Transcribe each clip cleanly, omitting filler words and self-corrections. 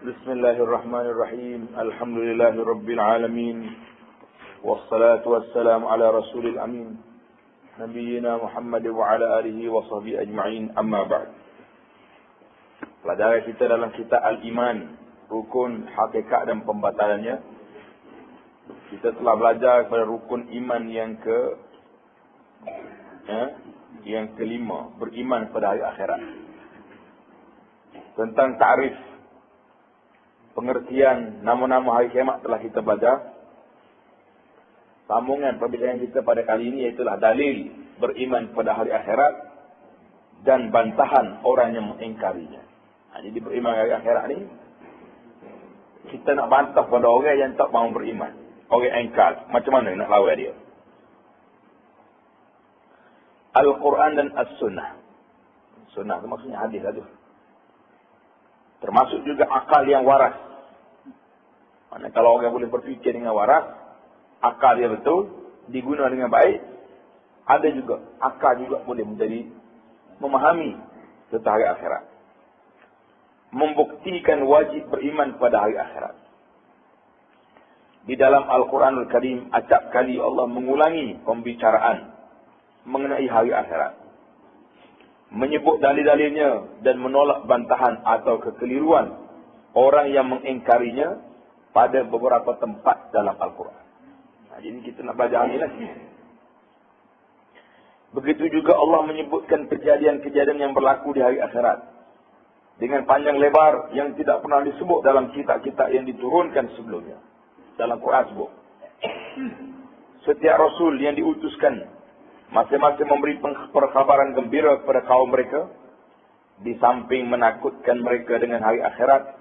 Bismillahirrahmanirrahim. Alhamdulillahirabbil alamin. Wassalatu wassalamu ala rasulil amin. Nabiyyina Muhammad wa ala alihi wa sahbihi ajma'in. Amma ba'd. Pelajaran kita dalam kitab Al-Iman, rukun, hakikat dan pembatalannya. Kita telah belajar pada rukun iman yang kelima, beriman pada hari akhirat. Tentang ta'rif, pengertian nama-nama hari kiamat telah kita baca. Sambungan perbincangan kita pada kali ini iaitulah dalil beriman pada hari akhirat dan bantahan orang yang mengingkarinya. Jadi beriman hari akhirat ni, kita nak bantah pada orang yang tak mahu beriman, orang ingkar. Macam mana nak lawan dia? Al-Quran dan As-Sunnah. Sunnah itu maksudnya hadis lah tu. Termasuk juga akal yang waras. Maksudnya kalau orang boleh berfikir dengan waras, akal dia betul, diguna dengan baik, ada juga akal juga boleh menjadi memahami tentang hari akhirat. Membuktikan wajib beriman pada hari akhirat. Di dalam Al-Quranul Karim, acap kali Allah mengulangi pembicaraan mengenai hari akhirat. Menyebut dalil-dalilnya dan menolak bantahan atau kekeliruan orang yang mengingkarinya pada beberapa tempat dalam Al-Quran. Jadi kita nak belajar ini lagi. Begitu juga Allah menyebutkan kejadian-kejadian yang berlaku di hari akhirat dengan panjang lebar yang tidak pernah disebut dalam kitab-kitab yang diturunkan sebelumnya. Dalam Quran sebut. Setiap Rasul yang diutuskan masing-masing memberi perkhabaran gembira kepada kaum mereka, di samping menakutkan mereka dengan hari akhirat,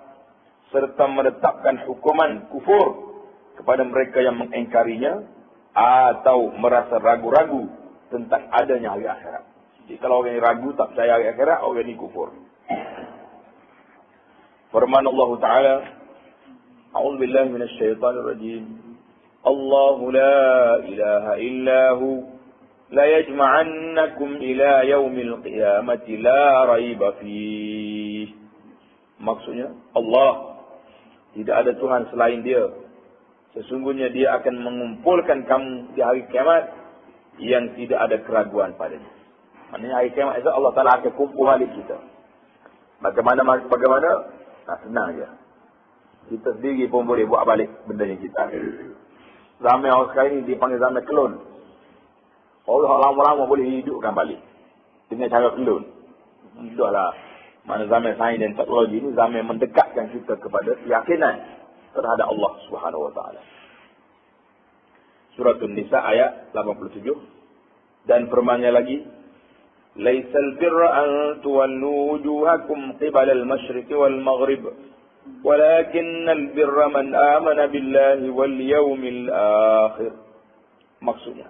serta menetapkan hukuman kufur kepada mereka yang mengingkarinya atau merasa ragu-ragu tentang adanya hari akhirat. Jadi kalau orang yang ragu tak percaya hari akhirat, orang ini kufur. Firman Allah Ta'ala, A'udzu billahi minasyaitonir rajim. Allahu la ilaha illahu la yajma'annakum ila yaumil qiyamati la raiba fihi. Maksudnya, Allah, tidak ada Tuhan selain Dia. Sesungguhnya Dia akan mengumpulkan kamu di hari kiamat yang tidak ada keraguan padanya. Maksudnya hari kiamat itu Allah Ta'ala akan kumpul balik kita. Bagaimana? Nah, senang je. Kita sendiri pun boleh buat balik benda yang kita. Zaman orang sekarang ini dipanggil zaman kelon. Orang lama-lama boleh hidupkan balik dengan cara kelon. Itulah mana zaman sains dan teknologi ini, zaman mendekatkan kita kepada keyakinan terhadap Allah Subhanahu Wa Taala. Surah An-Nisa ayat 87. Dan firman-Nya lagi, "Laisal birra an tuwallu wujuhakum qibala al-masyriq wal maghrib, walakinnal birra man amana billahi wal yawmil akhir." Maksudnya,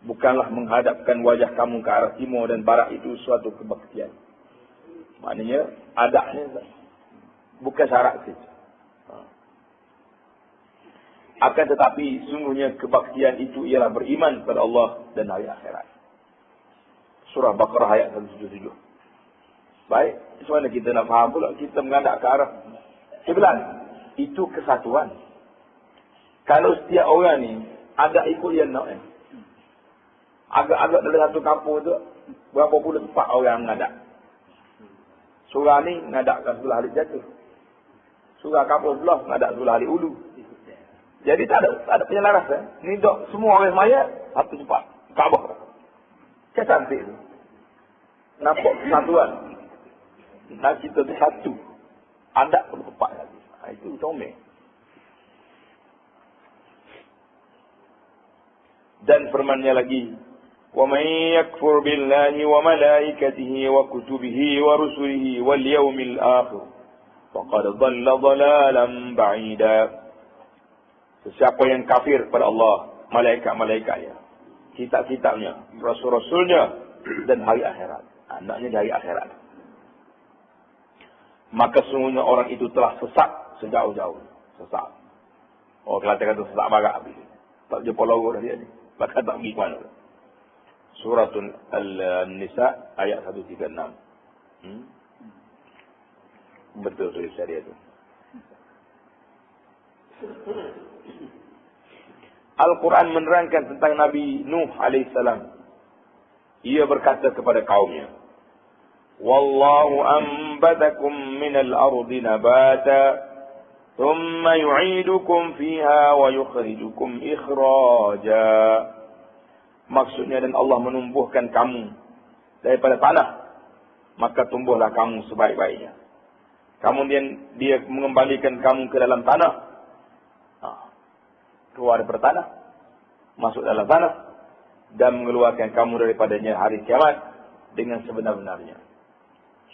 bukanlah menghadapkan wajah kamu ke arah timur dan barat itu suatu kebaktian. Maknanya, adanya bukan syarat saja. Akan tetapi, sungguhnya kebaktian itu ialah beriman kepada Allah dan hari akhirat. Surah Baqarah ayat 177. Baik, macam kita nak faham pula, kita menghadap ke arah kiblat. Itu kesatuan. Kalau setiap orang ni ada ikut yang nak, agak-agak dalam satu kampung tu, berapa puluh tempat orang menghadap. Surah ni menghadapkan sebelah Alik Jatuh. Surah kampung sebelah menghadap sebelah Alik Ulu. Jadi tak ada penyelarasan. Ni dok semua orang semaya satu tempat, Kaabah. Kan cantik tu. Nampak kesatuan. Dan kita tu satu. Ada pun tempat lagi. Itu comel. Dan firman-Nya lagi, وَمَنْ يَكْفُرْ بِاللَّهِ وَمَلَائِكَتِهِ وَكُتُبِهِ وَرُسُلِهِ وَالْيَوْمِ الْآخِرِ فَقَدْ ضَلَّ ضَلَالًا بَعِيدًا. Sesiapa yang kafir pada Allah, malaikat-malaikatnya, kitab-kitabnya, rasul-rasulnya, dan hari akhirat. Anaknya di hari akhirat. Maka sungguhnya orang itu telah sesat sejauh-jauh. Sesat. Oh, Kelantan kata sesat barak habis. Tak jumpa logo dah dia ni. Bahkan tak pergi ke mana. Surah An-Nisa ayat 136. Betul tulis saya tu. Al-Quran menerangkan tentang Nabi Nuh alaihissalam. Ia berkata kepada kaumnya, Wallahu ambatakum minal ardi nabata, thumma yu'idukum fiha wa yukhrijukum ikhraja. Maksudnya, dan Allah menumbuhkan kamu daripada tanah, maka tumbuhlah kamu sebaik-baiknya. Kemudian dia mengembalikan kamu ke dalam tanah, keluar dari tanah, masuk dalam tanah, dan mengeluarkan kamu daripadanya hari kiamat dengan sebenar-benarnya.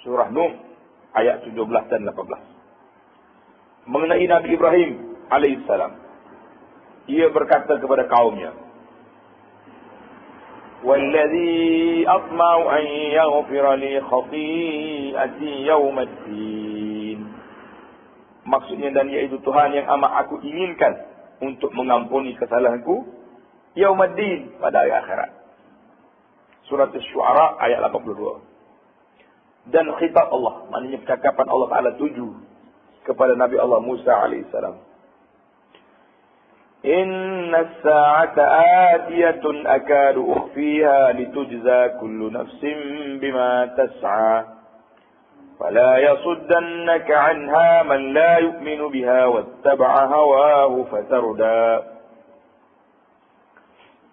Surah Nuh ayat 17 dan 18. Mengenai Nabi Ibrahim alaihissalam, ia berkata kepada kaumnya, Walladhi atma'u an yaghfira li khati'ati yawmaddin. Maksudnya, dan yaitu Tuhan yang amat aku inginkan untuk mengampuni kesalahanku yaumaddin, pada hari akhirat. Surat Asy-Syu'ara ayat 82. Dan khitab Allah, maknanya percakapan Allah Ta'ala tuju kepada Nabi Allah Musa alaihissalam. Inna as-sa'ata atiyatun akadu ukhfiha litujza kullu nafsin bima tas'a. فلا يصدنك عنها من لا يؤمن بها واتبع هواه فتردى.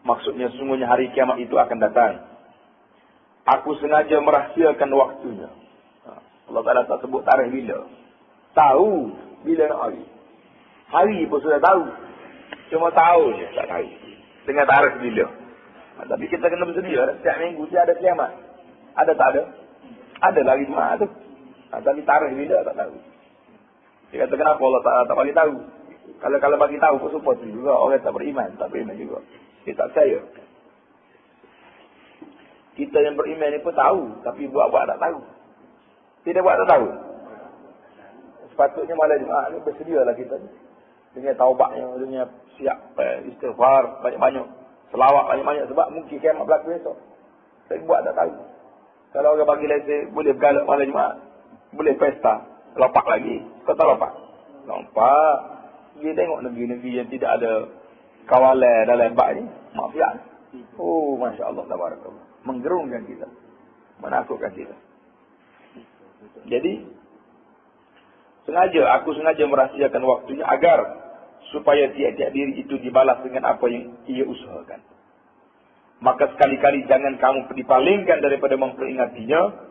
Maksudnya, sungguhnya hari kiamat itu akan datang. Aku sengaja merahsiakan waktunya. Allah Ta'ala tak sebut tarikh bila. Tahu bila nak hari. Hari pun sudah tahu. Cuma tahu je, tak tahu dengan tarikh bila. Tapi kita kena bersedia. Setiap minggu dia ada kiamat. Ada tak ada? Ada lagi Jumaat tu. Tapi tarikh bila tak tahu. Dia kata, kenapa Allah tak bagi tahu? Kalau bagi tahu pun support juga orang tak beriman juga. Dia tak percaya. Kita yang beriman ni pun tahu, tapi buat-buat tak tahu. Tidak buat tak tahu. Sepatutnya malam Jumaat ni bersedialah kita ni. Dengan taubatnya, dengan siap istighfar banyak-banyak, selawat banyak-banyak, sebab mungkin kiamat berlaku esok. Tapi buat tak tahu. Kalau orang bagi lesen, boleh bergalak malam Jumaat, boleh pesta, lopak lagi. Kau tak lopak? Lompak. Dia tengok negeri-negeri yang tidak ada kawalan dalam bak ni, mafiat. Oh, Masya Allah, tabarakallah. Menggerungkan kita, menakutkan kita. Jadi, aku sengaja merahsiakan waktunya agar supaya tiap-tiap diri itu dibalas dengan apa yang ia usahakan. Maka sekali-kali jangan kamu dipalingkan daripada memperingatinya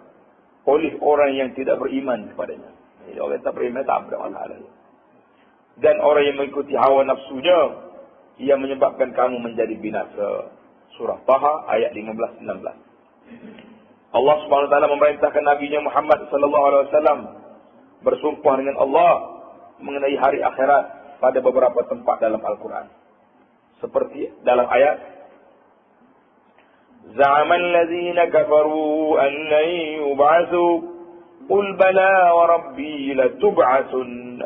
oleh orang yang tidak beriman kepadanya. Jadi orang tak beriman tak ada masalah. Dan orang yang mengikuti hawa nafsunya, ia menyebabkan kamu menjadi binasa. Surah Taha ayat 15-16. Allah Subhanahu wa taala memerintahkan Nabi-Nya Muhammad sallallahu alaihi wasallam bersumpah dengan Allah mengenai hari akhirat pada beberapa tempat dalam Al-Quran. Seperti dalam ayat زعم الذين كفروا أن لن يبعثوا قل بلى وربي لتبعثن.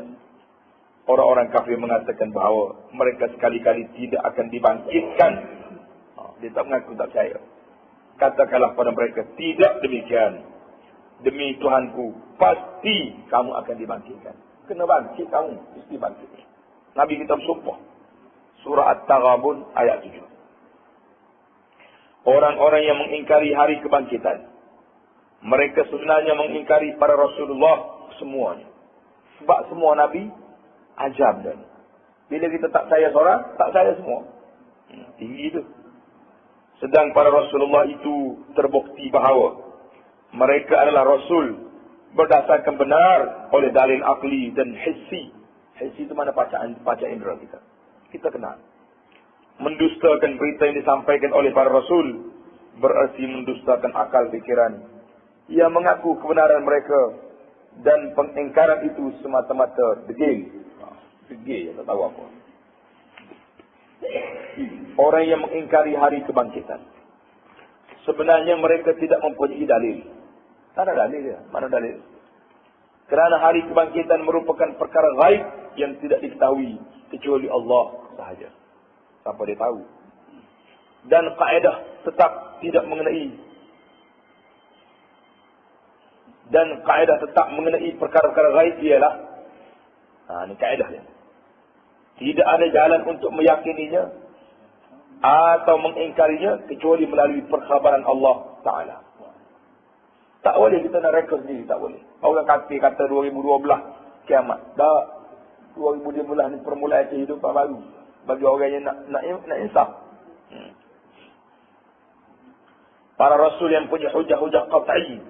Orang-orang kafir mengatakan bahawa mereka sekali-kali tidak akan dibangkitkan. Dia tak mengaku, tak percaya. Katakanlah pada mereka, tidak demikian. Demi Tuhanku, pasti kamu akan dibangkitkan. Kena bangkit kamu, mesti bangkit. Nabi kita bersumpah. Surah At-Taghabun ayat 7. Orang-orang yang mengingkari hari kebangkitan, mereka sebenarnya mengingkari para Rasulullah semuanya. Sebab semua Nabi ajar dan bila kita tak percaya seorang, tak percaya semua. Tinggi itu. Sedang para Rasulullah itu terbukti bahawa mereka adalah Rasul berdasarkan benar oleh dalil akli dan hissi. Hissi itu mana paca indera kita. Kita kenal. Mendustakan berita yang disampaikan oleh para Rasul berarti mendustakan akal fikiran. Ia mengaku kebenaran mereka dan pengingkaran itu semata-mata degil. Degil, tak tahu apa. Orang yang mengingkari hari kebangkitan, sebenarnya mereka tidak mempunyai dalil. Tak ada dalil dia. Mana dalil? Kerana hari kebangkitan merupakan perkara gaib yang tidak diketahui kecuali Allah sahaja. Siapa dia tahu. Dan kaedah tetap tidak mengenai. Dan kaedah tetap mengenai perkara-perkara gaib ialah Ini kaedah dia. Tidak ada jalan untuk meyakininya atau mengingkarinya kecuali melalui perkhabaran Allah Ta'ala. Tak boleh kita nak reka sendiri, tak boleh. Orang kata 2012 kiamat. Tak. 2012 ni permulaan kehidupan baru bagi orang yang nak insaf. Para rasul yang punya hujah-hujah qat'i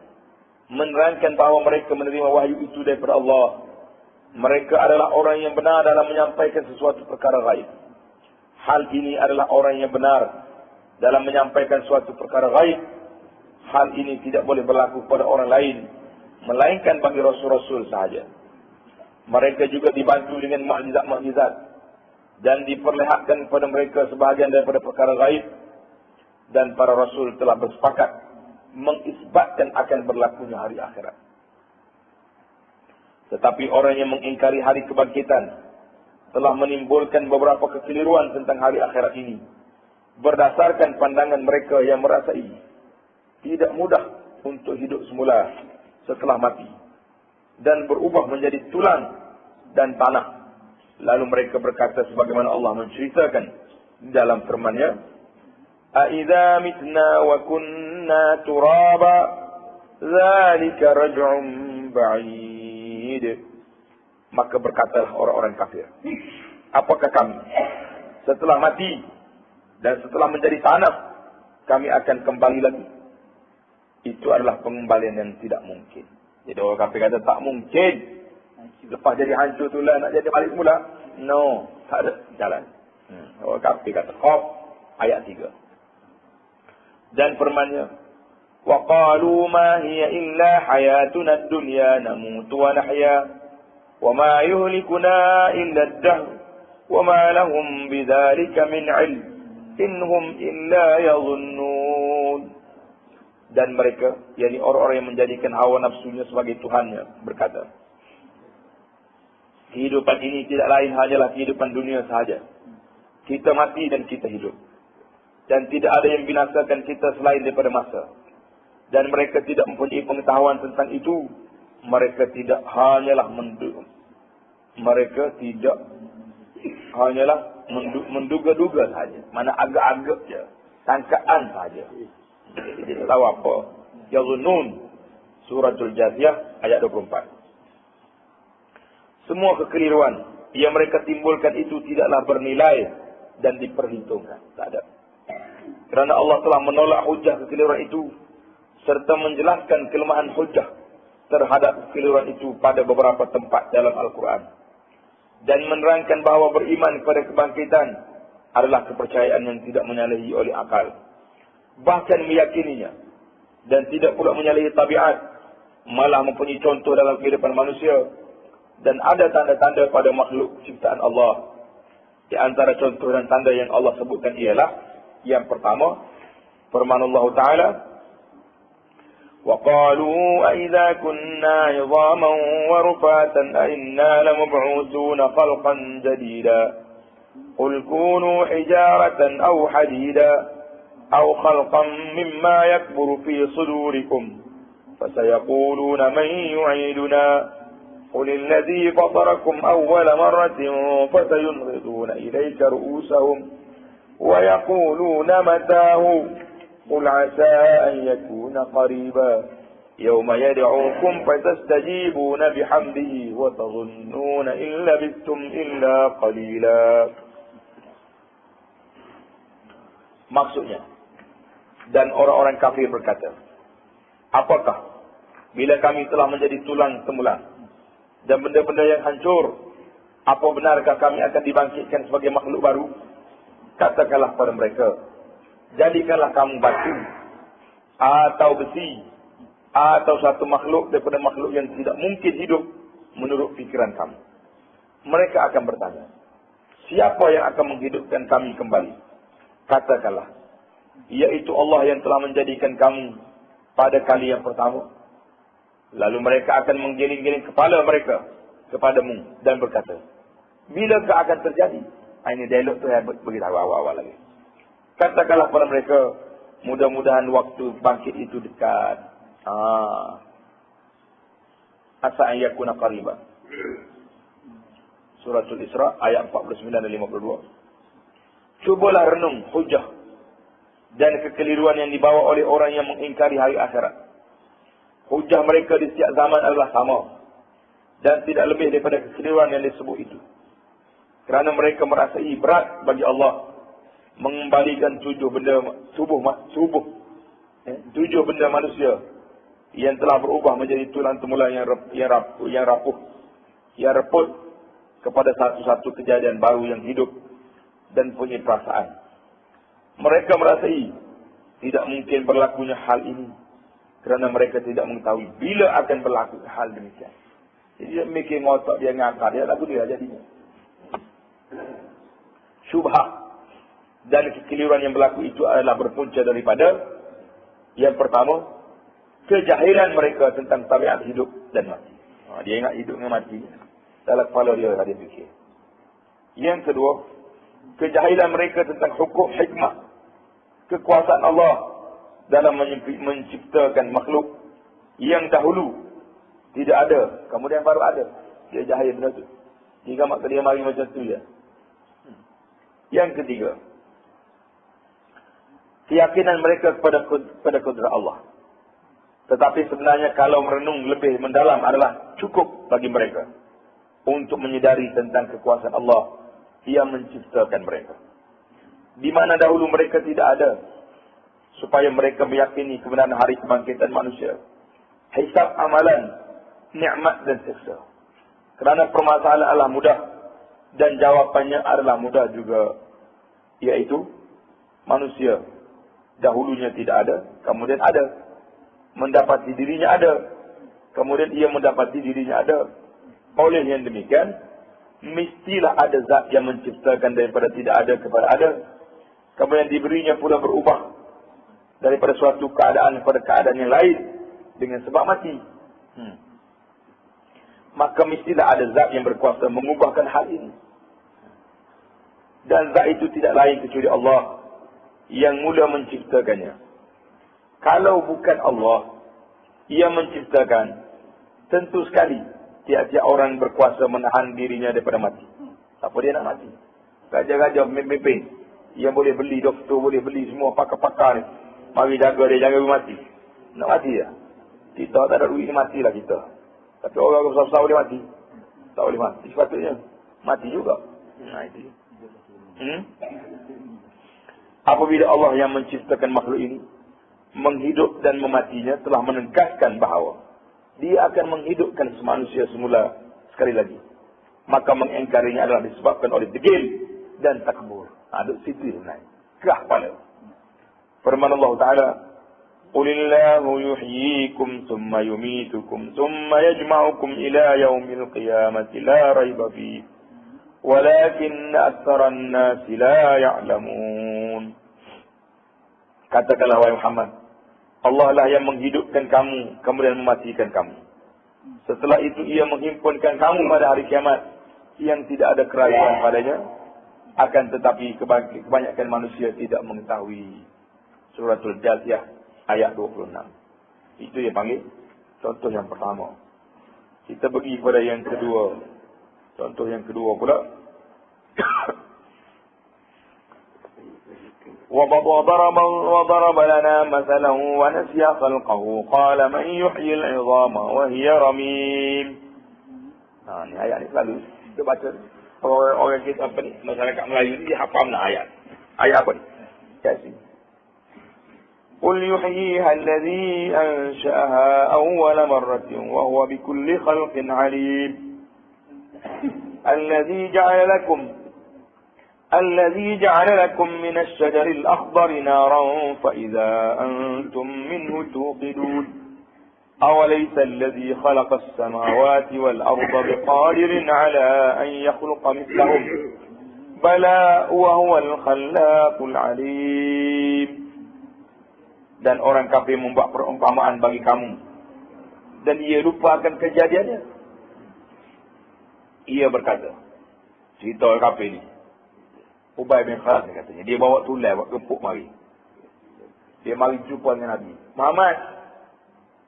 menerangkan bahawa mereka menerima wahyu itu daripada Allah. Mereka adalah orang yang benar dalam menyampaikan sesuatu perkara gaib. Hal ini adalah orang yang benar dalam menyampaikan suatu perkara gaib. Hal ini tidak boleh berlaku pada orang lain, melainkan bagi rasul-rasul sahaja. Mereka juga dibantu dengan mukjizat-mukjizat dan diperlihatkan kepada mereka sebahagian daripada perkara gaib, dan para rasul telah bersepakat mengisbatkan akan berlakunya hari akhirat. Tetapi orang yang mengingkari hari kebangkitan telah menimbulkan beberapa kekeliruan tentang hari akhirat ini, berdasarkan pandangan mereka yang merasai tidak mudah untuk hidup semula setelah mati dan berubah menjadi tulang dan tanah. Lalu mereka berkata sebagaimana Allah menceritakan dalam firman-Nya, "Aidza mitna wa kunna turaba, dzalika raj'un ba'id." Maka berkatalah orang-orang kafir, apakah kami setelah mati dan setelah menjadi tanah kami akan kembali lagi? Itu adalah pengembalian yang tidak mungkin. Jadi orang kafir kata tak mungkin. Lepas jadi hancur tu lah nak jadi balik semula. No, tak ada jalan. Orang kafir kata Qaf ayat 3. Dan firman-Nya, "Wa qalu ma hiya illa hayatuna ad-dunya namutu wa nahya wa ma yuhlikuna illa ad-dahr wa ma lahum bidzalika min 'ilm innahum illa yadhunnun." Dan mereka, yakni orang-orang yang menjadikan hawa nafsunya sebagai Tuhannya, berkata, kehidupan ini tidak lain hanyalah kehidupan dunia sahaja. Kita mati dan kita hidup. Dan tidak ada yang binasakan kita selain daripada masa. Dan mereka tidak mempunyai pengetahuan tentang itu. Mereka hanyalah menduga-duga sahaja. Mana agak-agak je. Sangkaan sahaja. Dia tahu apa. Yazunnun. Suratul Jathiyah ayat 24. Semua kekeliruan yang mereka timbulkan itu tidaklah bernilai dan diperhitungkan. Tak ada. Kerana Allah telah menolak hujah kekeliruan itu serta menjelaskan kelemahan hujah terhadap kekeliruan itu pada beberapa tempat dalam Al-Quran. Dan menerangkan bahawa beriman kepada kebangkitan adalah kepercayaan yang tidak menyalahi oleh akal. Bahkan meyakininya dan tidak pula menyalahi tabiat, malah mempunyai contoh dalam kehidupan manusia. Dan ada tanda-tanda pada makhluk ciptaan Allah. Di antara contoh dan tanda yang Allah sebutkan ialah, yang pertama, firman Allah Ta'ala, "Wa qalu a idza kunna 'idhaman wa rufatan a inna lamab'uthuna khalqan jadida. Qul kunu hijaratan aw hadida aw khalqan mimma yakburu fi sudurikum fasayaquluna man yu'iduna. قل الذي فطركم أول مرة فسينغضون إليك رؤوسهم ويقولون متاه قل عسى أن يكون قريبا يوم يدعوكم فتستجيبون بحمده وتظنون إن لبثتم إلا قليلا." Maksudnya, dan orang-orang kafir berkata, apakah bila kami telah menjadi tulang tembulan dan benda-benda yang hancur, apa benarkah kami akan dibangkitkan sebagai makhluk baru? Katakanlah kepada mereka, jadikanlah kamu batu atau besi atau satu makhluk daripada makhluk yang tidak mungkin hidup menurut fikiran kamu. Mereka akan bertanya, siapa yang akan menghidupkan kami kembali? Katakanlah, yaitu Allah yang telah menjadikan kamu pada kali yang pertama. Lalu mereka akan menggiling-giling kepala mereka kepadamu dan berkata, bilakah akan terjadi? Ini dialog tu saya beritahu awal-awal lagi. Katakanlah kepada mereka, mudah-mudahan waktu bangkit itu dekat. Asa an yakuna qariba. Suratul Isra ayat 49 dan 52. Cubalah renung hujah dan kekeliruan yang dibawa oleh orang yang mengingkari hari akhirat. Hujah mereka di setiap zaman adalah sama dan tidak lebih daripada kekeliruan yang disebut itu. Kerana mereka merasai berat bagi Allah mengembalikan tujuh benda manusia yang telah berubah menjadi tulang temurun yang reput kepada satu-satu kejadian baru yang hidup dan punya perasaan. Mereka merasai tidak mungkin berlakunya hal ini kerana mereka tidak mengetahui bila akan berlaku hal demikian. Jadi dia mikir ngotak dia ngakak, dia lagu dia jadinya. Syubhah dan kekeliruan yang berlaku itu adalah berpunca daripada yang pertama, kejahilan mereka tentang tabiat hidup dan mati. Dia ingat hidup dengan mati dalam kepala dia fikir. Yang kedua, kejahilan mereka tentang hukum hikmah, kekuasaan Allah dalam menciptakan makhluk yang dahulu tidak ada, kemudian baru ada. Dia jahil benda tu. Jika mak dia mari macam tu je. Yang ketiga, keyakinan mereka kepada kudrat Allah. Tetapi sebenarnya kalau merenung lebih mendalam adalah cukup bagi mereka untuk menyedari tentang kekuasaan Allah yang menciptakan mereka. Di mana dahulu mereka tidak ada, supaya mereka meyakini kebenaran hari kebangkitan manusia, hisab amalan, nikmat dan siksa. Kerana permasalahan adalah mudah dan jawapannya adalah mudah juga, iaitu manusia dahulunya tidak ada, kemudian ada. Mendapati dirinya ada, kemudian ia mendapati dirinya ada. Oleh yang demikian, mestilah ada zat yang menciptakan daripada tidak ada kepada ada, kemudian diberinya pula berubah daripada suatu keadaan kepada keadaan yang lain dengan sebab mati. Maka mestilah ada zat yang berkuasa mengubahkan hal ini. Dan zat itu tidak lain kecuali Allah yang mula menciptakannya. Kalau bukan Allah yang menciptakan, tentu sekali tiap-tiap orang berkuasa menahan dirinya daripada mati. Apa dia nak mati? Raja-raja pemimpin yang boleh beli, doktor boleh beli, semua pakar-pakar ni, mari jaga dia, jangan mati. Nak mati ya? Kita tak ada duit ni, matilah kita. Tapi orang besar-besar boleh mati? Tak boleh mati. Sepatutnya mati juga. Itu. Apabila Allah yang menciptakan makhluk ini, menghidup dan mematinya, telah menegaskan bahawa dia akan menghidupkan manusia semula sekali lagi, maka mengingkarinya adalah disebabkan oleh degil dan takbur. Duduk situ sebenarnya, kerah kepala. Firman Allah Ta'ala, Qulillahu yuhyikum thumma yumitukum thumma yajma'ukum ila yaumil qiyamati la raiba fi walakin aktsaran nasi la ya'lamun. Katakanlah wahai Muhammad, Allah lah yang menghidupkan kamu kemudian mematikan kamu. Setelah itu ia menghimpunkan kamu pada hari kiamat yang tidak ada keraguan padanya. Akan tetapi kebanyakan manusia tidak mengetahui. Suratul Jathiyah ayat 26. Itu yang panggil contoh yang pertama. Kita pergi kepada yang kedua. Contoh yang kedua pula. وضرب لنا مثلا ونسي خلقه قال من يحيي العظام وهي رميم. Ni ayat ni selalu kita baca. Orang kita apa ni, masyarakat Melayu ni dia hafal nak ayat. Ayat apa ni? Yasin. قل يحييها الذي أنشأها أول مرة وهو بكل خلق عليم الذي جعل لكم من الشجر الأخضر نارا فإذا أنتم منه توقدون أوليس الذي خلق السماوات والأرض بقادر على أن يخلق مثلهم بلى وهو الخلاق العليم. Dan orang kafir membuat perumpamaan bagi kamu dan ia lupakan kejadiannya. Ia berkata, cerita orang kafir ni, Ubay bin Khalaf katanya, dia bawa tulai, bawa gempuk mari. Dia mari jumpa dengan Nabi Muhammad.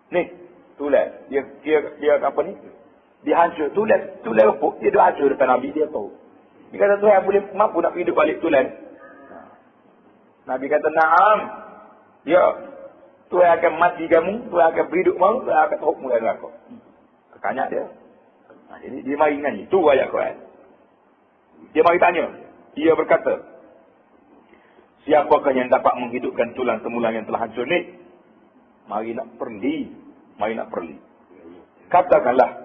Ni, tulai. Dia apa ni? Dia hancur. Tulen repuk. Dia dah hancur depan Nabi. Dia tahu. Dia kata, Tuhan boleh mampu nak hidup balik tulen. Nabi kata, na'am. Ya. Tuhan akan mati kamu. Tuhan akan berhidup kamu. Tuhan akan teruk mulai neraka. Tanya dia. Jadi dia mari dengan itu ayat Quran. Dia mari tanya. Dia berkata, siapakah yang dapat menghidupkan tulang temulang yang telah hancur ni? Mari nak perli. Katakanlah,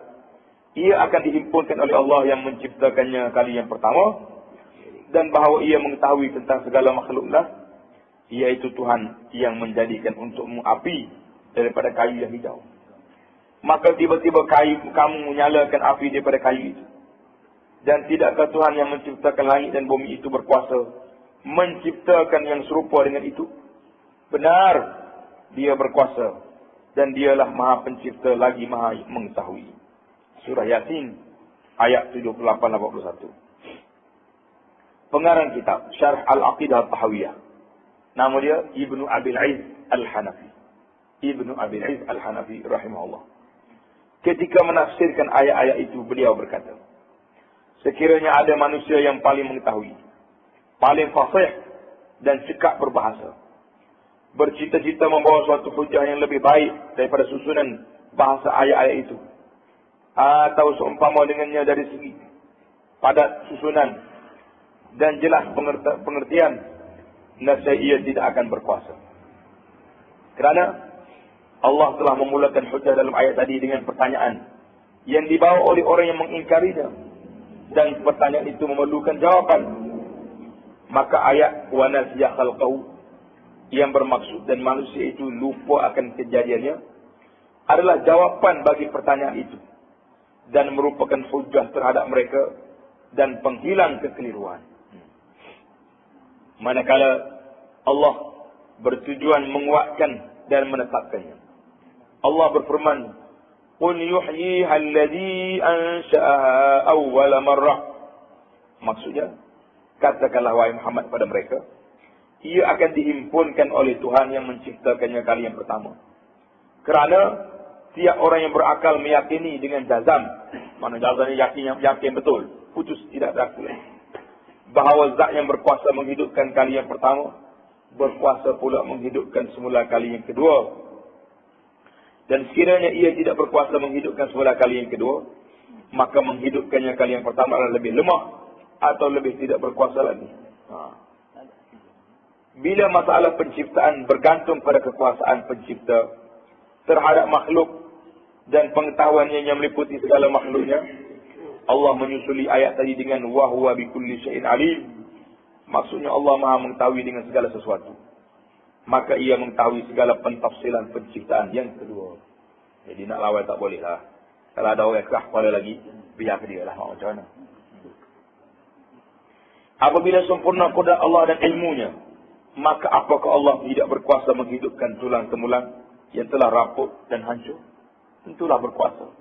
ia akan dihimpunkan oleh Allah yang menciptakannya kali yang pertama, dan bahawa ia mengetahui tentang segala makhluklah, iaitu Tuhan yang menjadikan untukmu api daripada kayu yang hijau. Maka tiba-tiba kamu menyalakan api daripada kayu itu. Dan tidakkah Tuhan yang menciptakan langit dan bumi itu berkuasa menciptakan yang serupa dengan itu? Benar, dia berkuasa. Dan dialah maha pencipta lagi maha mengetahui. Surah Yasin ayat 78-81. Pengarang kitab Syarh Al-Aqidah Tahawiyah. Nama dia Ibnu Abil Aiz Al-Hanafi. Ibnu Abil Aiz Al-Hanafi rahimahullah. Ketika menafsirkan ayat-ayat itu, beliau berkata, sekiranya ada manusia yang paling mengetahui, paling fasih dan cekap berbahasa, bercita-cita membawa suatu hujah yang lebih baik daripada susunan bahasa ayat-ayat itu, atau seumpama dengannya dari segi padat susunan dan jelas pengertian, nescaya ia tidak akan berkuasa. Kerana Allah telah memulakan hujah dalam ayat tadi dengan pertanyaan yang dibawa oleh orang yang mengingkarinya, dan pertanyaan itu memerlukan jawaban. Maka ayat wa nasiya khalqahu yang bermaksud dan manusia itu lupa akan kejadiannya adalah jawapan bagi pertanyaan itu dan merupakan hujah terhadap mereka dan penghilang kekeliruan. Manakala Allah bertujuan menguatkan dan menetapkannya, Allah berfirman, qul yuhyiha alladhi ansha'aha awwala marrah. Maksudnya, katakanlah wahai Muhammad pada mereka, ia akan dihimpunkan oleh Tuhan yang menciptakannya kali yang pertama. Kerana tiap orang yang berakal meyakini dengan jazam, mana jazamnya yakin betul, putus tidak ragu, bahawa zat yang berkuasa menghidupkan kali yang pertama, berkuasa pula menghidupkan semula kali yang kedua. Dan sekiranya ia tidak berkuasa menghidupkan semula kali yang kedua, maka menghidupkannya kali yang pertama adalah lebih lemah atau lebih tidak berkuasa lagi. Bila masalah penciptaan bergantung pada kekuasaan pencipta terhadap makhluk dan pengetahuannya yang meliputi segala makhluknya, Allah menyusuli ayat tadi dengan wa huwa bikulli syai'in alim. Maksudnya Allah Maha mengetahui dengan segala sesuatu. Maka ia mengetahui segala pentafsilan penciptaan yang kedua. Jadi nak lawan tak boleh lah. Kalau ada orang kerah kepala lagi, biar ke dia lah. Macam mana? Apabila sempurna kudrat Allah dan ilmunya, maka apakah Allah tidak berkuasa menghidupkan tulang temulang yang telah rapuh dan hancur? Tentulah berkuasa.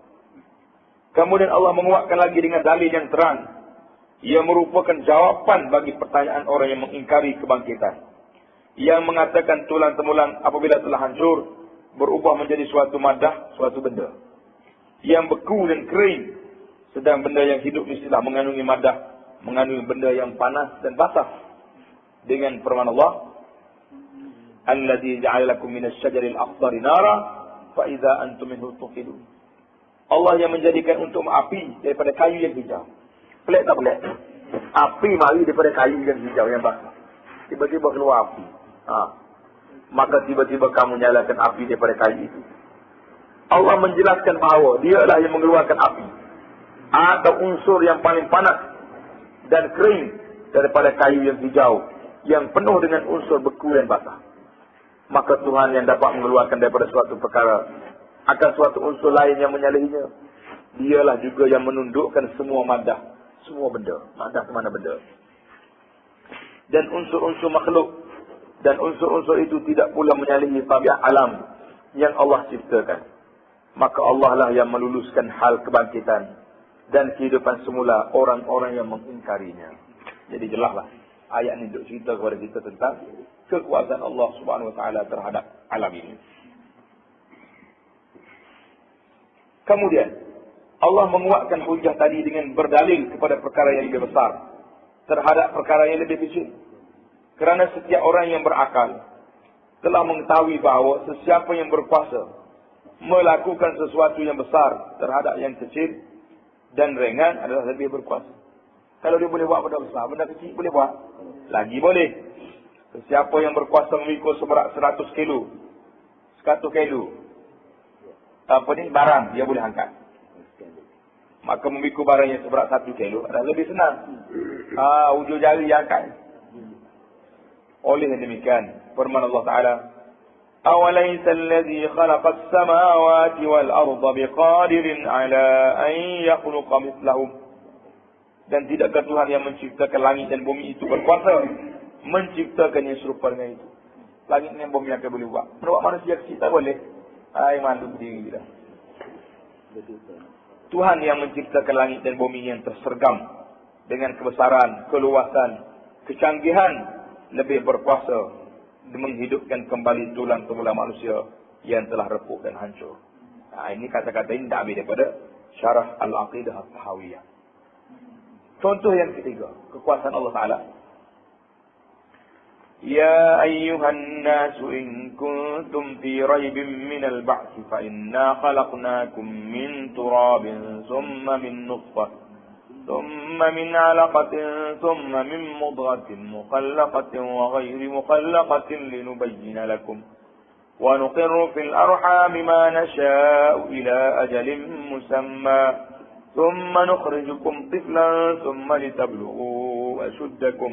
Kemudian Allah menguatkan lagi dengan dalil yang terang. Ia merupakan jawapan bagi pertanyaan orang yang mengingkari kebangkitan, yang mengatakan tulang temulang apabila telah hancur berubah menjadi suatu madah, suatu benda yang beku dan kering, sedang benda yang hidup mestilah mengandungi madah, mengandungi benda yang panas dan basah. Dengan firman Allah, alladzi ja'ala lakum minas syajaril akhdari nara fa idza antum minhu tuqidun. Allah yang menjadikan untuk api daripada kayu yang hijau. Pelik tak pelik? Api mari daripada kayu yang hijau yang basah. Tiba-tiba keluar api. Maka tiba-tiba kamu nyalakan api daripada kayu itu. Allah menjelaskan bahawa dialah yang mengeluarkan api atau unsur yang paling panas dan kering daripada kayu yang hijau yang penuh dengan unsur beku dan basah. Maka Tuhan yang dapat mengeluarkan daripada suatu perkara akan suatu unsur lain yang menyalahinya, dialah juga yang menundukkan semua madah, semua benda. Madah ke mana benda? Dan unsur-unsur makhluk. Dan unsur-unsur itu tidak pula menyalahi tabiat alam yang Allah ciptakan. Maka Allah lah yang meluluskan hal kebangkitan dan kehidupan semula orang-orang yang mengingkarinya. Jadi jelaslah ayat ini untuk cerita kepada kita tentang kekuasaan Allah Subhanahu Wa Taala terhadap alam ini. Kemudian Allah menguatkan hujah tadi dengan berdalil kepada perkara yang lebih besar terhadap perkara yang lebih kecil. Kerana setiap orang yang berakal telah mengetahui bahawa sesiapa yang berkuasa melakukan sesuatu yang besar terhadap yang kecil dan ringan adalah lebih berkuasa. Kalau dia boleh buat benda besar, benda kecil boleh buat, lagi boleh. Sesiapa yang berkuasa memikul seberat 100 kilo, 100 kilo barang, dia boleh angkat. Maka memikul barang yang seberat 1 kilo adalah lebih senang. Ujung jari yang angkat. Oleh demikian, firman Allah Ta'ala, أَوَلَيْسَ الَّذِي خَلَقَ السَّمَاوَاتِ وَالْأَرْضَ بِقَادِرٍ عَلَىٰ أَنْ يَخْلُقَ مِثْلَهُمْ. Dan tidakkah Tuhan yang menciptakan langit dan bumi itu berkuasa menciptakan yang serupa dengan itu? Langit dan bumi akan boleh buat. Merawat manusia kecil tak boleh. Malu berdiri kita. Tuhan yang menciptakan langit dan bumi yang tersergam dengan kebesaran, keluasan, kecanggihan, lebih berkuasa menghidupkan kembali tulang tulang manusia yang telah repuk dan hancur. Ini kata-kata ini tak ambil daripada Syarah Al-Aqidah Al-Tahawiyah. Contoh yang ketiga, kekuasaan Allah Ta'ala. Ya ayyuhan nasu in kuntum fi raibin minal ba'thi fa inna khalaqnakum min turabin thumma min nutfah ثم من علقة ثم من مضغة مخلقة وغير مخلقة لنبين لكم ونقر في الأرحام ما نشاء إلى أجل مسمى ثم نخرجكم طفلا ثم لتبلغوا أشدكم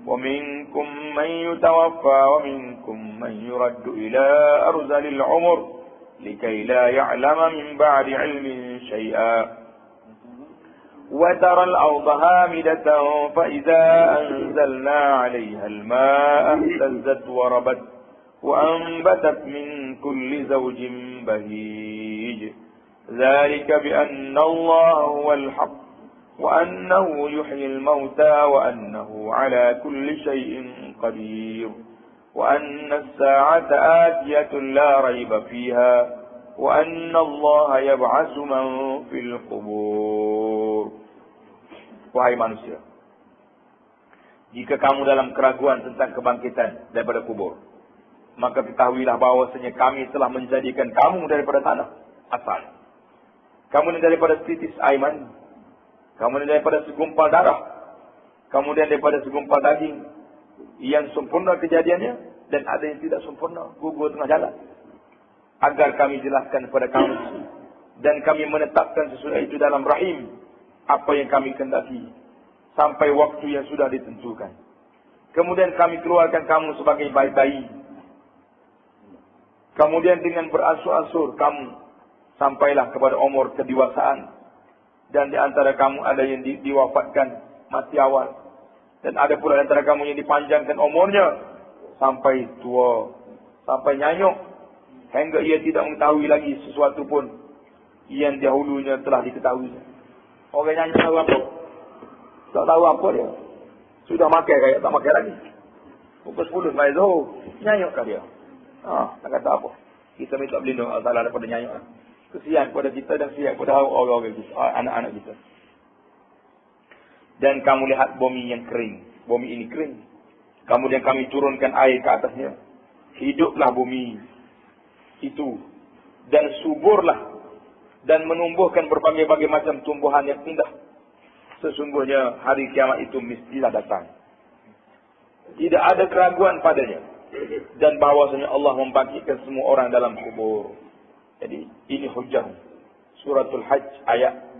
ومنكم من يتوفى ومنكم من يرد إلى أرذل العمر لكي لا يعلم من بعد علم شيئا وترى الأرض هامدة فإذا أنزلنا عليها الماء اهتزت وربت وأنبتت من كل زوج بهيج ذلك بأن الله هو الحق وأنه يحيي الموتى وأنه على كل شيء قدير وأن الساعة آتية لا ريب فيها وأن الله يبعث من في القبور. Wahai manusia, jika kamu dalam keraguan tentang kebangkitan daripada kubur, maka ketahuilah bahawasanya kami telah menjadikan kamu daripada tanah asal. Kamu daripada titis air mani, kamu daripada segumpal darah, kamu daripada segumpal daging yang sempurna kejadiannya dan ada yang tidak sempurna, gugur tengah jalan. Agar kami jelaskan kepada kamu dan kami menetapkan sesuatu itu dalam rahim apa yang kami kendaki sampai waktu yang sudah ditentukan. Kemudian kami keluarkan kamu sebagai bayi-bayi. Kemudian dengan beransur-ansur kamu sampailah kepada umur kedewasaan. Dan di antara kamu ada yang diwafatkan mati awal. Dan ada pula di antara kamu yang dipanjangkan umurnya sampai tua, sampai nyanyuk, hingga ia tidak mengetahui lagi sesuatu pun yang dahulunya telah diketahui. Orang nyanyi tahu apa? Tak tahu apa dia. Sudah makan kayak tak makan lagi. Pukul 10 main Zuhur, nyanyukkah dia? Tak kata apa. Kita minta berlindung Allah Ta'ala daripada nyanyuk. Kesian kepada kita dan kesian kepada orang-orang kita, anak-anak kita. Dan kamu lihat bumi yang kering. Bumi ini kering. Kemudian kami turunkan air ke atasnya. Hiduplah bumi itu. Dan suburlah. Dan menumbuhkan berbagai-bagai macam tumbuhan yang indah. Sesungguhnya hari kiamat itu mestilah datang. Tidak ada keraguan padanya. Dan bahawasanya Allah membangkitkan semua orang dalam kubur. Jadi ini hujjah. Suratul Hajj ayat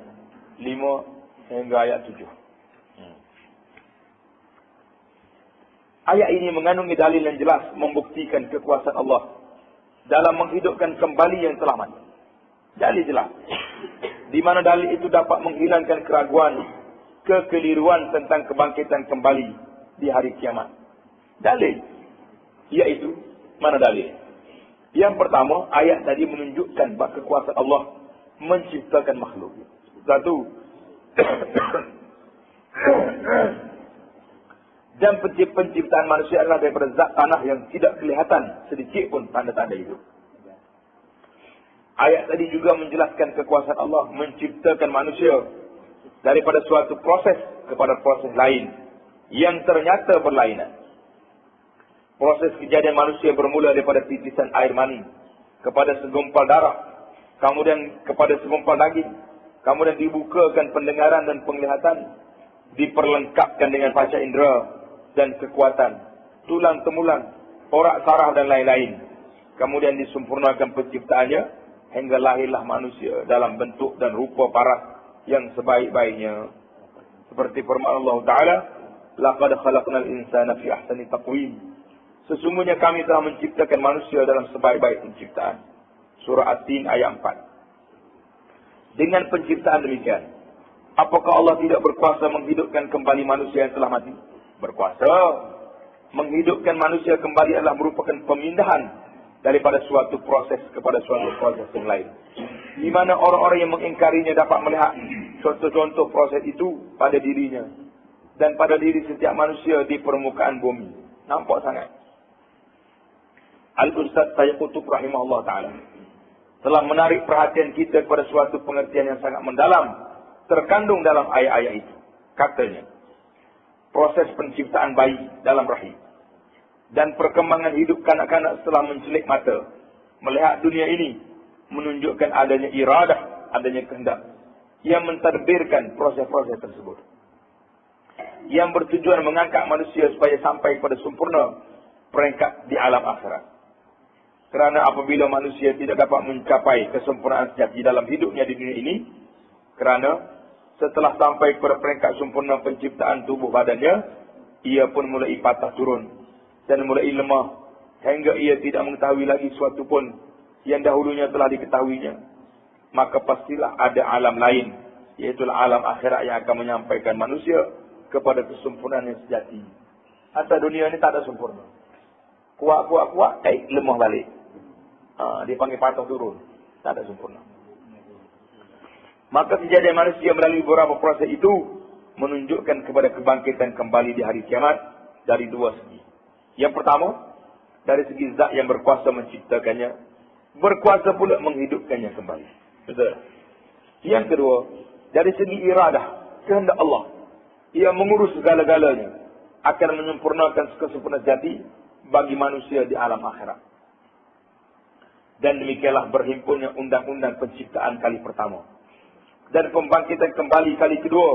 5 hingga ayat 7. Ayat ini mengandungi dalil yang jelas membuktikan kekuasaan Allah dalam menghidupkan kembali yang telah mati. Dalil jelas. Di mana dalil itu dapat menghilangkan keraguan, kekeliruan tentang kebangkitan kembali di hari kiamat. Dalil. Iaitu, mana dalil? Yang pertama, ayat tadi menunjukkan bahawa kekuasaan Allah menciptakan makhluk. Satu. Dan penciptaan manusia adalah daripada zat tanah yang tidak kelihatan sedikit pun tanda-tanda itu. Ayat tadi juga menjelaskan kekuasaan Allah menciptakan manusia daripada suatu proses kepada proses lain yang ternyata berlainan. Proses kejadian manusia bermula daripada titisan air mani kepada segumpal darah, kemudian kepada segumpal daging, kemudian dibukakan pendengaran dan penglihatan, diperlengkapkan dengan panca indera dan kekuatan, tulang temulang, orak saraf dan lain-lain. Kemudian disempurnakan penciptaannya hingga lahirlah manusia dalam bentuk dan rupa paras yang sebaik-baiknya. Seperti firman Allah Ta'ala, laqad khalaqnal insana fi ahsani taqwim. Sesungguhnya kami telah menciptakan manusia dalam sebaik-baik penciptaan. Surah At-Tin ayat 4. Dengan penciptaan demikian, apakah Allah tidak berkuasa menghidupkan kembali manusia yang telah mati? Berkuasa. Menghidupkan manusia kembali adalah merupakan pemindahan daripada suatu proses kepada suatu proses yang lain. Di mana orang-orang yang mengingkarinya dapat melihat contoh-contoh proses itu pada dirinya dan pada diri setiap manusia di permukaan bumi. Nampak sangat. Al-Ustaz Sayyid Qutb rahimahullah ta'ala telah menarik perhatian kita kepada suatu pengertian yang sangat mendalam terkandung dalam ayat-ayat itu. Katanya, proses penciptaan bayi dalam rahim dan perkembangan hidup kanak-kanak setelah mencelik mata melihat dunia ini menunjukkan adanya iradah, adanya kehendak yang mentadbirkan proses-proses tersebut, yang bertujuan mengangkat manusia supaya sampai pada sempurna peringkat di alam akhirat. Kerana apabila manusia tidak dapat mencapai kesempurnaan sejati dalam hidupnya di dunia ini, kerana setelah sampai pada peringkat sempurna penciptaan tubuh badannya, ia pun mulai patah turun dan mulai lemah hingga ia tidak mengetahui lagi sesuatu pun yang dahulunya telah diketahuinya. Maka pastilah ada alam lain, yaitu alam akhirat yang akan menyampaikan manusia kepada kesempurnaan yang sejati. Asal dunia ini tak ada sempurna. Kuat, lemah balik. Dipanggil patah turun. Tak ada sempurna. Maka kejadian manusia melalui beberapa proses itu menunjukkan kepada kebangkitan kembali di hari kiamat dari dua segi. Yang pertama, dari segi zat yang berkuasa menciptakannya, berkuasa pula menghidupkannya kembali. Betul. Yang kedua, dari segi iradah, kehendak Allah. Ia mengurus segala-galanya, akan menyempurnakan kesempurnaan jati bagi manusia di alam akhirat. Dan demikianlah berhimpunnya undang-undang penciptaan kali pertama. Dan pembangkitan kembali kali kedua,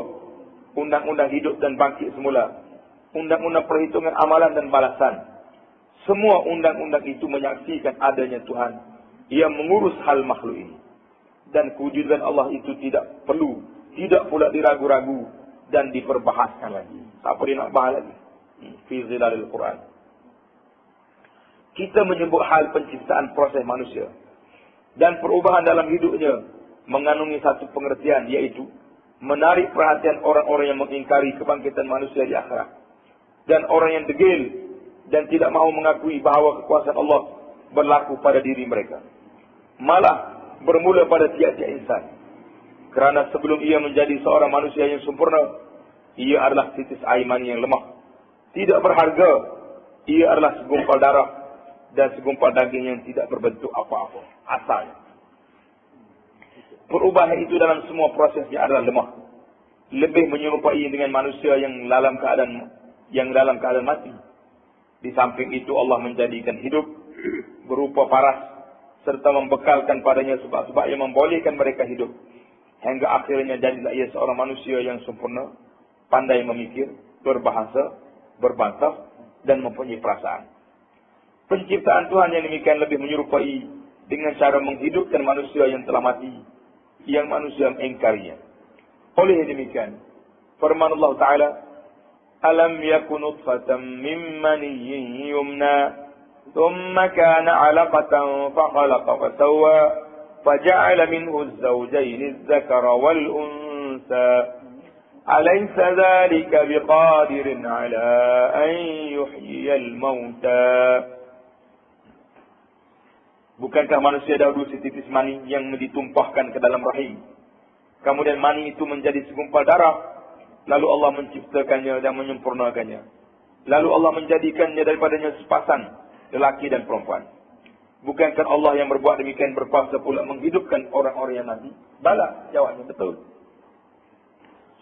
undang-undang hidup dan bangkit semula, undang-undang perhitungan amalan dan balasan. Semua undang-undang itu menyaksikan adanya Tuhan yang mengurus hal makhluk ini. Dan kewujudan Allah itu tidak perlu, tidak pula diragu-ragu dan diperbahaskan lagi. Tak perlu nak bahas lagi. Fi zilalil Quran. Kita menyebut hal penciptaan proses manusia dan perubahan dalam hidupnya mengandungi satu pengertian, yaitu menarik perhatian orang-orang yang mengingkari kebangkitan manusia di akhirat dan orang yang degil dan tidak mahu mengakui bahawa kekuasaan Allah berlaku pada diri mereka. Malah bermula pada tiap-tiap insan. Kerana sebelum ia menjadi seorang manusia yang sempurna, ia adalah titis air mani yang lemah, tidak berharga. Ia adalah segumpal darah dan segumpal daging yang tidak berbentuk apa-apa asalnya. Perubahan itu dalam semua prosesnya adalah lemah, lebih menyerupai dengan manusia yang dalam keadaan mati. Di samping itu Allah menjadikan hidup berupa paras serta membekalkan padanya sebab-sebab yang membolehkan mereka hidup hingga akhirnya jadilah ia seorang manusia yang sempurna, pandai memikir, berbahasa, berbantah dan mempunyai perasaan. Penciptaan Tuhan yang demikian lebih menyerupai dengan cara menghidupkan manusia yang telah mati, yang manusia mengingkarinya. Oleh demikian, firman Allah Ta'ala, Alam yakun nutfatan min maniyyin yumna, thumma kana 'alaqatan fakhalaqa fasawwa, faja'ala minhu az-zawjayn adh-dhakara wal-untha. Alaysa dhalika biqadirin 'ala an yuhyiyal mauta. Bukankah manusia dahulu setitis mani yang ditumpahkan ke dalam rahim? Kemudian mani itu menjadi segumpal darah. Lalu Allah menciptakannya dan menyempurnakannya. Lalu Allah menjadikannya daripadanya sepasang lelaki dan perempuan. Bukankah Allah yang berbuat demikian berkuasa pula menghidupkan orang-orang yang mati? Bala, jawabnya betul.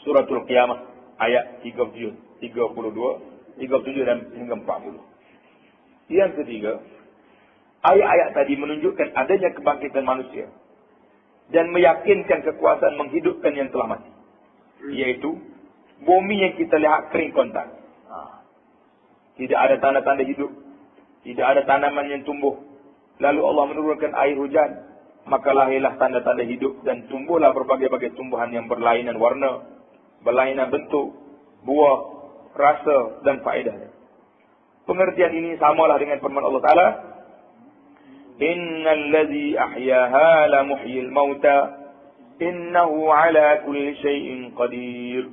Suratul Qiyamah ayat 32, 37 dan hingga 40. Yang ketiga, ayat-ayat tadi menunjukkan adanya kebangkitan manusia dan meyakinkan kekuasaan menghidupkan yang telah mati. Yaitu bumi yang kita lihat kering kontak. Tidak ada tanda-tanda hidup. Tidak ada tanaman yang tumbuh. Lalu Allah menurunkan air hujan. Maka lahirlah tanda-tanda hidup dan tumbuhlah berbagai-bagai tumbuhan yang berlainan warna, berlainan bentuk, buah, rasa dan faedahnya. Pengertian ini samalah dengan firman Allah Ta'ala, Innal ladzi ahyaha la muhyil mauta innahu ala kulli syai'in qadir.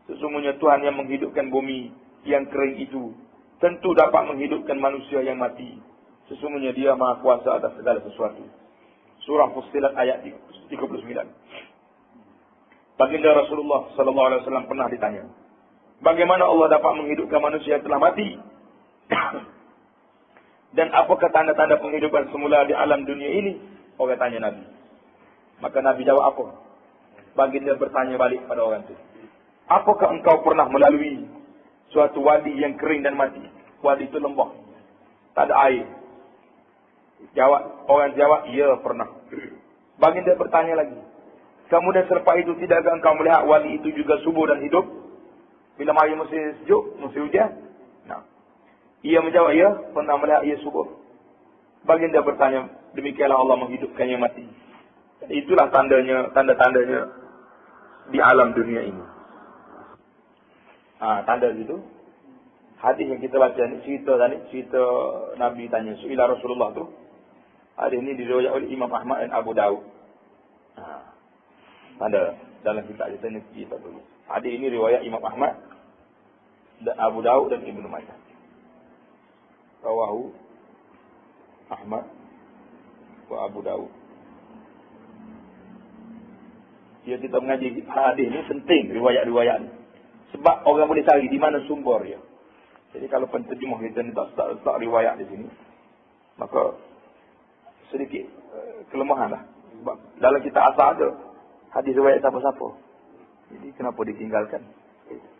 Sesungguhnya Tuhan yang menghidupkan bumi yang kering itu tentu dapat menghidupkan manusia yang mati. Sesungguhnya Dia Maha Kuasa atas segala sesuatu. Surah Fussilat ayat 39. Baginda Rasulullah sallallahu alaihi wasallam pernah ditanya, bagaimana Allah dapat menghidupkan manusia yang telah mati? Dan apakah tanda-tanda penghidupan semula di alam dunia ini? Orang tanya Nabi. Maka Nabi jawab apa? Baginda bertanya balik pada orang itu, apakah engkau pernah melalui suatu wadi yang kering dan mati? Wadi itu lembah, tak ada air. Orang jawab, ya pernah. Baginda bertanya lagi, kemudian selepas itu tidakkah engkau melihat wadi itu juga subur dan hidup? Bila hari musim sejuk, musim hujan? Nah, ia menjawab, ya pernah melihat ia subur. Baginda bertanya, demikianlah Allah menghidupkan yang mati. Itulah tanda-tandanya di alam dunia ini. Tanda itu hadis yang kita baca ni, cerita Nabi tanya suila Rasulullah tu. Hadis ini diriwayatkan oleh Imam Ahmad dan Abu Daud. Tanda dalam kitab ini kita dulu. Hadis ini riwayat Imam Ahmad dan Abu Daud dan Ibnu Majah. Rawahu Ahmad wa Abu Daud. Dia kita mengaji hadis ini penting riwayat-riwayat ini. Sebab orang boleh cari di mana sumber dia. Jadi kalau penterjemah kita ni tak riwayat di sini, maka sedikit kelemahan lah. Sebab dalam kita asal ada hadis riwayat siapa-siapa. Jadi kenapa ditinggalkan?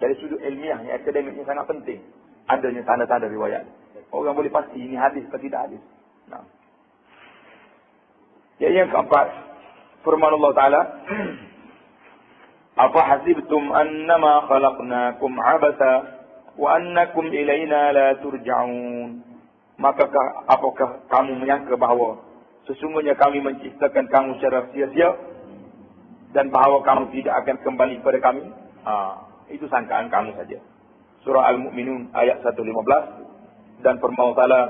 Dari sudut ilmiah, akademiknya sangat penting. Adanya tanda-tanda riwayat. Orang boleh pasti ini hadis atau tidak hadis. Nah. Yang keempat, firman Allah Ta'ala, Afa hasibtum annama khalaqnakum abasa wa annakum ilaina la turja'un. Apakah kamu menyangka bahawa sesungguhnya kami menciptakan kamu secara sia-sia dan bahawa kamu tidak akan kembali kepada kami? Itu sangkaan kamu saja. Surah Al-Mu'minun ayat 115 dan firman Allah Ta'ala,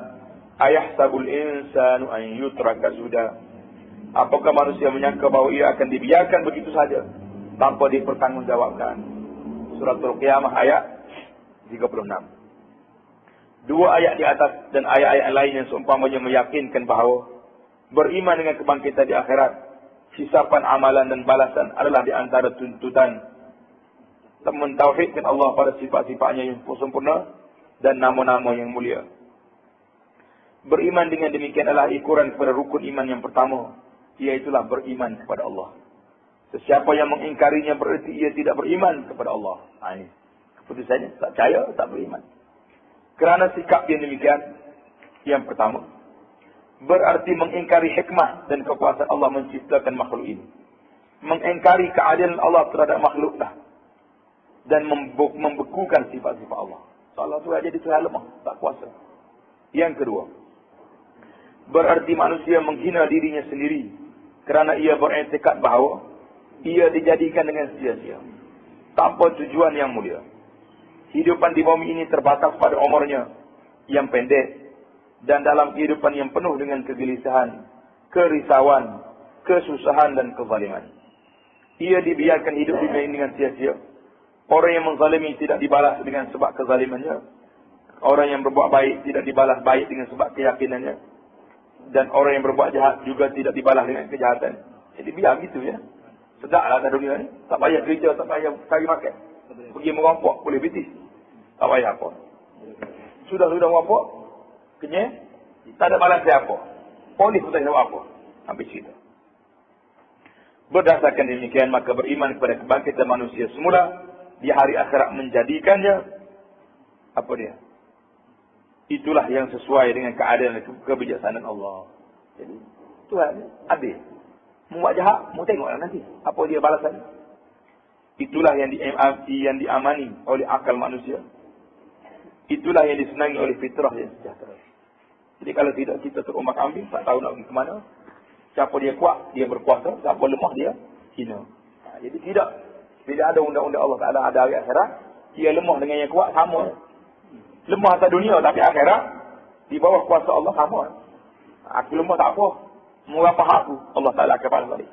ayahsabul insanu an yutraka suda. Apakah manusia menyangka bahawa ia akan dibiarkan begitu saja tanpa dipertanggungjawabkan? Suratul Qiyamah ayat 36. Dua ayat di atas dan ayat-ayat lain yang seumpamanya meyakinkan bahawa beriman dengan kebangkitan di akhirat, hisapan amalan dan balasan adalah di antara tuntutan mentauhidkan Allah pada sifat-sifatnya yang sempurna dan nama-nama yang mulia. Beriman dengan demikian adalah ukuran kepada rukun iman yang pertama, iaitulah beriman kepada Allah. Sesiapa yang mengingkarinya berarti ia tidak beriman kepada Allah. Ini keputusannya, tak percaya, tak beriman. Kerana sikap yang demikian, yang pertama, berarti mengingkari hikmah dan kekuasaan Allah menciptakan makhluk ini. Mengingkari keadilan Allah terhadap makhluklah. Dan membekukan sifat-sifat Allah. Allah itu jadi Tuhan lemah, tak kuasa. Yang kedua, berarti manusia menghina dirinya sendiri kerana ia beriktikad bahawa ia dijadikan dengan sia-sia, tanpa tujuan yang mulia. Hidupan di bumi ini terbatas pada umurnya yang pendek dan dalam kehidupan yang penuh dengan kegelisahan, kerisauan, kesusahan dan kezaliman. Ia dibiarkan hidup di dunia ini dengan sia-sia. Orang yang menzalimi tidak dibalas dengan sebab kezalimannya. Orang yang berbuat baik tidak dibalas baik dengan sebab keyakinannya. Dan orang yang berbuat jahat juga tidak dibalas dengan kejahatan. Jadi biar gitu ya. Sedaplah dalam dunia ni. Tak payah kerja, tak payah cari makan. Pergi merampok, boleh betis. Tak payah apa. Sudah merampok, kenyang, tak ada balas siapa. Polis pun tak tahu apa. Habis cerita. Berdasarkan demikian, maka beriman kepada kebangkitan manusia semula di hari akhirat menjadikannya apa dia? Itulah yang sesuai dengan keadaan dan kebijaksanaan Allah. Jadi Tuhan adil. Mau buat jahat, mau tengoklah nanti apa dia balasan. Itulah yang diamani oleh akal manusia. Itulah yang disenangi oleh fitrah yang sejahtera. Jadi kalau tidak kita terumak ambing, tak tahu nak pergi ke mana. Siapa dia kuat, dia berkuasa. Siapa lemah, dia hina. Jadi tidak. Bila ada undang-undang Allah Ta'ala, ada hari akhirat, dia lemah dengan yang kuat, sama. Lemah atas dunia, tapi akhirat, di bawah kuasa Allah, sama. Aku lemah tak apa. Mengapa aku? Allah Ta'ala akan balas balik.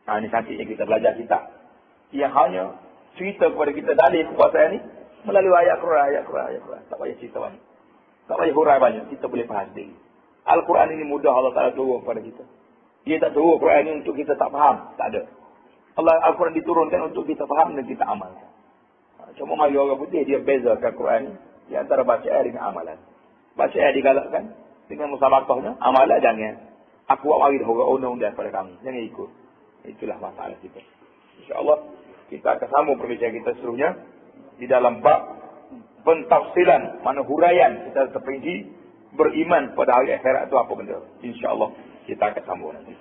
Ini cantiknya kita belajar kitab. Yang hanya cerita kepada kita dalil kekuasaan ini, melalui ayat Quran. Tak payah cerita banyak. Tak payah hurai banyak. Kita boleh faham sendiri. Al-Quran ini mudah Allah Ta'ala turun kepada kita. Dia tak turun Quran ini untuk kita tak faham. Tak ada. Al-Quran diturunkan untuk kita faham dan kita amalkan. Cuma mari orang putih dia bezakan Quran ini di antara bacaan dengan amalan. Bacaan digalakkan dengan musabakahnya. Amalan jangan. Aku buat mari dah orang undang-undang pada kami. Jangan ikut. Itulah masalah kita. InsyaAllah kita akan sambung perbincangan kita seterusnya di dalam bab pentafsiran, mana huraian kita terperinci beriman pada hari akhirat itu apa benda. InsyaAllah kita akan sambung nanti.